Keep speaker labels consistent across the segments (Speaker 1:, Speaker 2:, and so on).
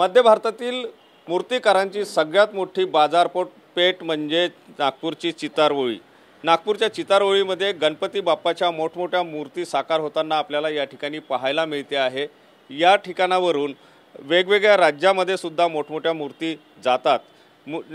Speaker 1: मध्य भारतातील मूर्तिकारांची सगळ्यात मोठी बाजारपेठ म्हणजे नागपूरची चितारओळी। नागपूरच्या चितारओळीमध्ये गणपती बाप्पाच्या मोठमोठ्या मूर्ती साकार होताना आपल्याला या ठिकाणी पाहायला मिळते आहे। या ठिकाणावरून वेगवेगळ्या राज्यामध्ये सुद्धा मोठमोठ्या मूर्ती जातात।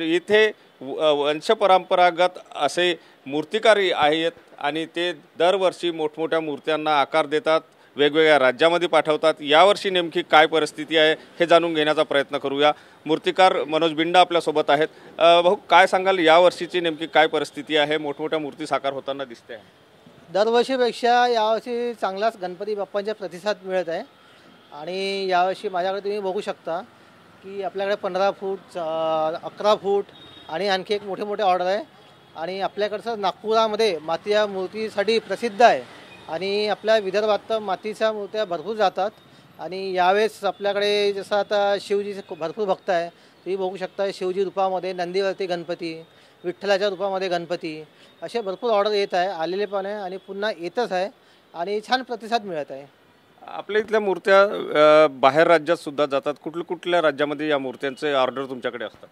Speaker 1: इथे वंशपरंपरागत असे मूर्तिकार आहेत आणि ते दरवर्षी मोठमोठ्या मूर्त्यांना आकार देतात, वेगवेगळ्या राज्यामध्ये पाठवतात। यावर्षी नेमकी काय परिस्थिती आहे हे जाणून घेण्याचा प्रयत्न करूया। मूर्तिकार मनोज बिंडा आपल्या सोबत आहेत। भाऊ, काय सांगाल, यावर्षीची नेमकी काय परिस्थिती आहे? मोठमोठ्या मूर्ती साकार होताना दिसते आहे।
Speaker 2: दरवर्षीपेक्षा यावर्षी चांगलाच गणपती बाप्पांचा प्रतिसाद मिळत आहे आणि यावर्षी माझ्याकडे तुम्ही बघू शकता की आपल्याकडे 15 फूट 11 फूट आणि आणखी एक मोठे ऑर्डर आहे। आणि आपल्याकडचं नागपुरामध्ये मातीच्या मूर्तीसाठी प्रसिद्ध आहे आणि आपल्या विदर्भात मातीच्या मूर्त्या भरपूर जातात। आणि यावेळेस आपल्याकडे जसं आता शिवजीचे भरपूर भक्त आहे, तुम्ही बघू शकता शिवजी रूपामध्ये नंदीवरती गणपती, विठ्ठलाच्या रूपामध्ये गणपती, असे भरपूर ऑर्डर येत आहे, आलेले पण आहे आणि पुन्हा येतच आहे आणि छान प्रतिसाद मिळत आहे।
Speaker 1: आपल्या इथल्या मूर्त्या बाहेर राज्यात सुद्धा जातात। कुठल्या राज्यामध्ये या मूर्त्यांचे ऑर्डर तुमच्याकडे असतात?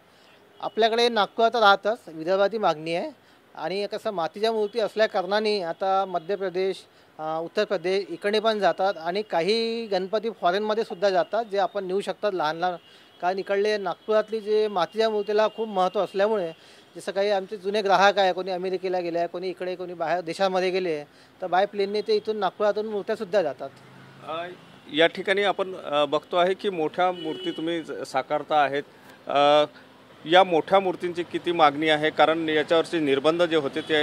Speaker 2: आपल्याकडे नागपुरात राहतच विदर्भाची मागणी आहे आणि कसं मातीच्या मूर्ती असल्या कारणाने आता मध्य प्रदेश, उत्तर प्रदेश इकडे पण जातात आणि काही गणपती फॉरेनमध्ये सुद्धा जातात, जे आपण नेऊ शकतात लहान लहान। कारण इकडले नागपुरातली जे मातीच्या मूर्तीला खूप महत्त्व असल्यामुळे जसं काही आमचे जुने ग्राहक आहे, कोणी अमेरिकेला गेले आहे, कोणी इकडे, कोणी बाहेर देशामध्ये गेले, तर बाय प्लेनने ते इथून नागपुरातून मूर्त्यासुद्धा जातात।
Speaker 1: या ठिकाणी आपण बघतो आहे की मोठ्या मूर्ती तुम्ही साकारता आहेत। या मोठ्या मूर्तींची किती मागणी आहे? कारण याच्यावरचे निर्बंध जे होते ते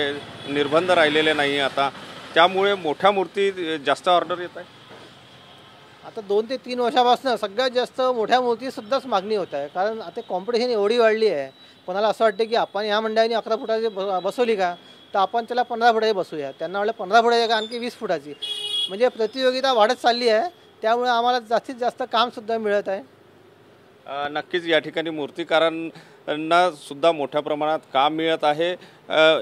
Speaker 1: निर्बंध राहिलेले नाही आता, त्यामुळे मोठ्या मूर्ती जास्त ऑर्डर येत आहे।
Speaker 2: आता 2 ते 3 वर्षापासून सगळ्यात जास्त मोठ्या मूर्तीसुद्धाच मागणी होत आहे। कारण आता कॉम्पिटिशन एवढी वाढली आहे, कोणाला असं वाटतं की आपण या मंडळाने 11 फुटाची बसवली का, तर आपण त्याला 15 फुटाची बसवूया, त्यांना वाटलं 15 फुटाची का आणखी 20 फुटाची, म्हणजे प्रतियोगिता वाढत चालली आहे। त्यामुळे आम्हाला जास्तीत जास्त कामसुद्धा मिळत आहे।
Speaker 1: नक्कीच या ठिकाणी मूर्तिकारांना सुद्धा मोठ्या प्रमाणात काम मिळत आहे।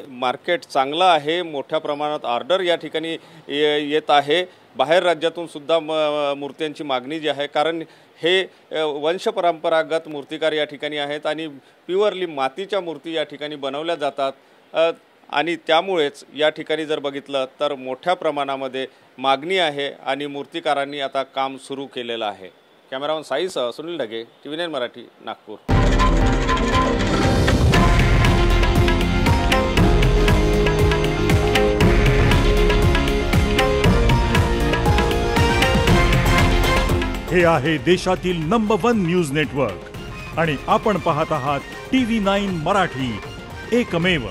Speaker 1: मार्केट चांगलं आहे, मोठ्या प्रमाणात ऑर्डर या ठिकाणी येत आहे। बाहेर राज्यातून सुद्धा मूर्त्यांची मागणी जी आहे, कारण हे वंशपरंपरागत मूर्तिकार या ठिकाणी आहेत आणि प्युअरली मातीच्या मूर्ती या ठिकाणी बनवल्या जातात आणि त्यामुळेच या ठिकाणी जर बघितलं तर मोठ्या प्रमाणामध्ये मागणी आहे आणि मूर्तिकारांनी आता काम सुरू केलेलं आहे। कॅमेरामन साईसह सुनील ढगे, TV9 मराठी, नागपूर।
Speaker 3: हे आहे देशातील नंबर 1 न्यूज नेटवर्क आणि आपण पाहत आहात TV9 मराठी, एकमेव।